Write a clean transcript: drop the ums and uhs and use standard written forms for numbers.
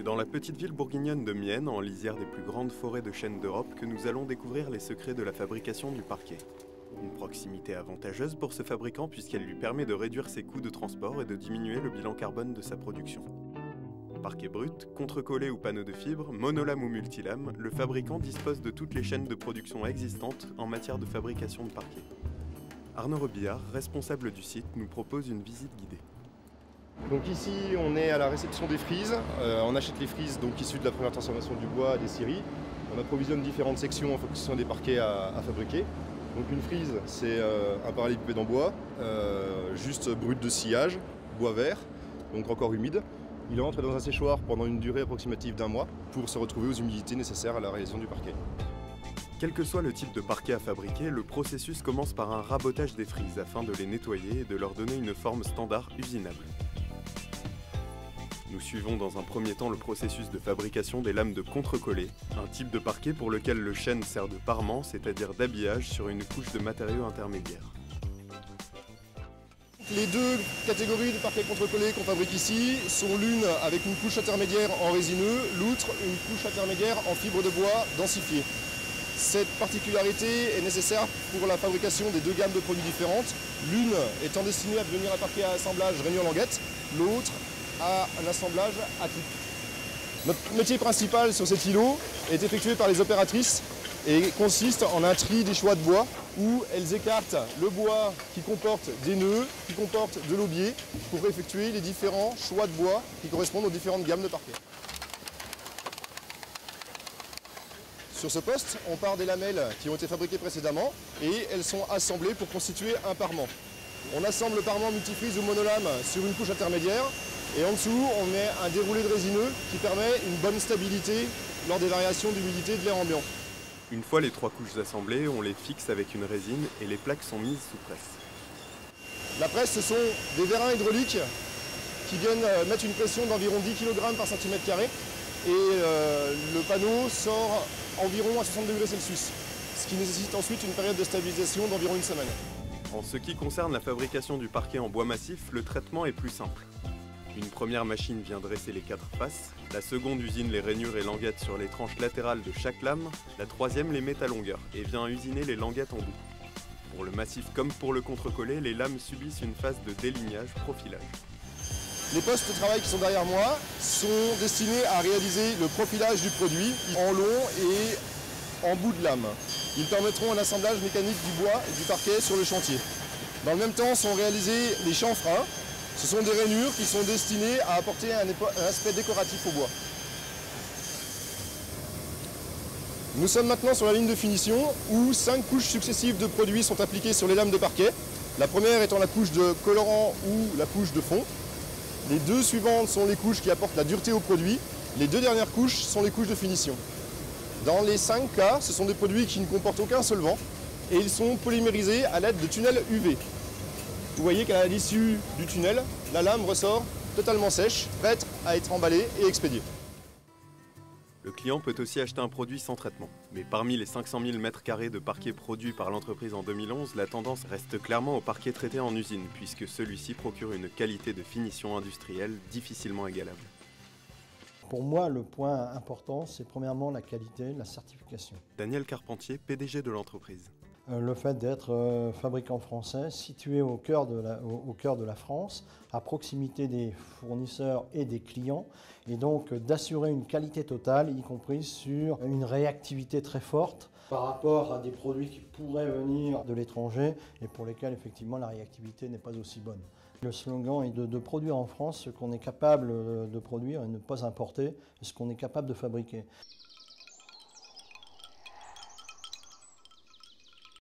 dans la petite ville bourguignonne de Mienne, en lisière des plus grandes forêts de chênes d'Europe, que nous allons découvrir les secrets de la fabrication du parquet. Une proximité avantageuse pour ce fabricant puisqu'elle lui permet de réduire ses coûts de transport et de diminuer le bilan carbone de sa production. Parquet brut, contrecollé ou panneau de fibre, monolame ou multilame, le fabricant dispose de toutes les chaînes de production existantes en matière de fabrication de parquet. Arnaud Robillard, responsable du site, nous propose une visite guidée. Donc ici on est à la réception des frises, on achète les frises donc issues de la première transformation du bois, des scieries. On approvisionne différentes sections en fonction des parquets à fabriquer. Donc une frise c'est un parallélépipède en bois, juste brut de sciage, bois vert, donc encore humide. Il entre dans un séchoir pendant une durée approximative d'1 mois pour se retrouver aux humidités nécessaires à la réalisation du parquet. Quel que soit le type de parquet à fabriquer, le processus commence par un rabotage des frises afin de les nettoyer et de leur donner une forme standard usinable. Nous suivons dans un premier temps le processus de fabrication des lames de contrecollé, un type de parquet pour lequel le chêne sert de parement, c'est-à-dire d'habillage sur une couche de matériaux intermédiaires. Les deux catégories de parquets contrecollés qu'on fabrique ici sont l'une avec une couche intermédiaire en résineux, l'autre une couche intermédiaire en fibre de bois densifiée. Cette particularité est nécessaire pour la fabrication des deux gammes de produits différentes, l'une étant destinée à devenir un parquet à assemblage rainure-languette, l'autre à un assemblage à type. Notre métier principal sur cet îlot est effectué par les opératrices et consiste en un tri des choix de bois où elles écartent le bois qui comporte des nœuds, qui comporte de l'aubier pour effectuer les différents choix de bois qui correspondent aux différentes gammes de parquet. Sur ce poste, on part des lamelles qui ont été fabriquées précédemment et elles sont assemblées pour constituer un parement. On assemble le parement multifrise ou monolame sur une couche intermédiaire et en dessous on met un déroulé de résineux qui permet une bonne stabilité lors des variations d'humidité de l'air ambiant. Une fois les 3 couches assemblées, on les fixe avec une résine et les plaques sont mises sous presse. La presse, ce sont des vérins hydrauliques qui viennent mettre une pression d'environ 10 kg par cm carré et le panneau sort environ à 60 degrés Celsius, ce qui nécessite ensuite une période de stabilisation d'environ une semaine. En ce qui concerne la fabrication du parquet en bois massif, le traitement est plus simple. Une première machine vient dresser les 4 faces, la seconde usine les rainures et languettes sur les tranches latérales de chaque lame, la troisième les met à longueur et vient usiner les languettes en bout. Pour le massif comme pour le contrecollé, les lames subissent une phase de délignage-profilage. Les postes de travail qui sont derrière moi sont destinés à réaliser le profilage du produit en long et en bout de lame. Ils permettront un assemblage mécanique du bois et du parquet sur le chantier. Dans le même temps sont réalisés les chanfreins. Ce sont des rainures qui sont destinées à apporter un aspect décoratif au bois. Nous sommes maintenant sur la ligne de finition où 5 couches successives de produits sont appliquées sur les lames de parquet. La première étant la couche de colorant ou la couche de fond. Les deux suivantes sont les couches qui apportent la dureté au produit. Les deux dernières couches sont les couches de finition. Dans les 5 cas, ce sont des produits qui ne comportent aucun solvant et ils sont polymérisés à l'aide de tunnels UV. Vous voyez qu'à l'issue du tunnel, la lame ressort totalement sèche, prête à être emballée et expédiée. Le client peut aussi acheter un produit sans traitement. Mais parmi les 500 000 m² de parquet produits par l'entreprise en 2011, la tendance reste clairement au parquet traité en usine, puisque celui-ci procure une qualité de finition industrielle difficilement égalable. Pour moi, le point important, c'est premièrement la qualité, la certification. Daniel Carpentier, PDG de l'entreprise. Le fait d'être fabricant français, situé au cœur de la France, à proximité des fournisseurs et des clients, et donc d'assurer une qualité totale, y compris sur une réactivité très forte par rapport à des produits qui pourraient venir de l'étranger et pour lesquels effectivement la réactivité n'est pas aussi bonne. Le slogan est de produire en France ce qu'on est capable de produire et ne pas importer ce qu'on est capable de fabriquer.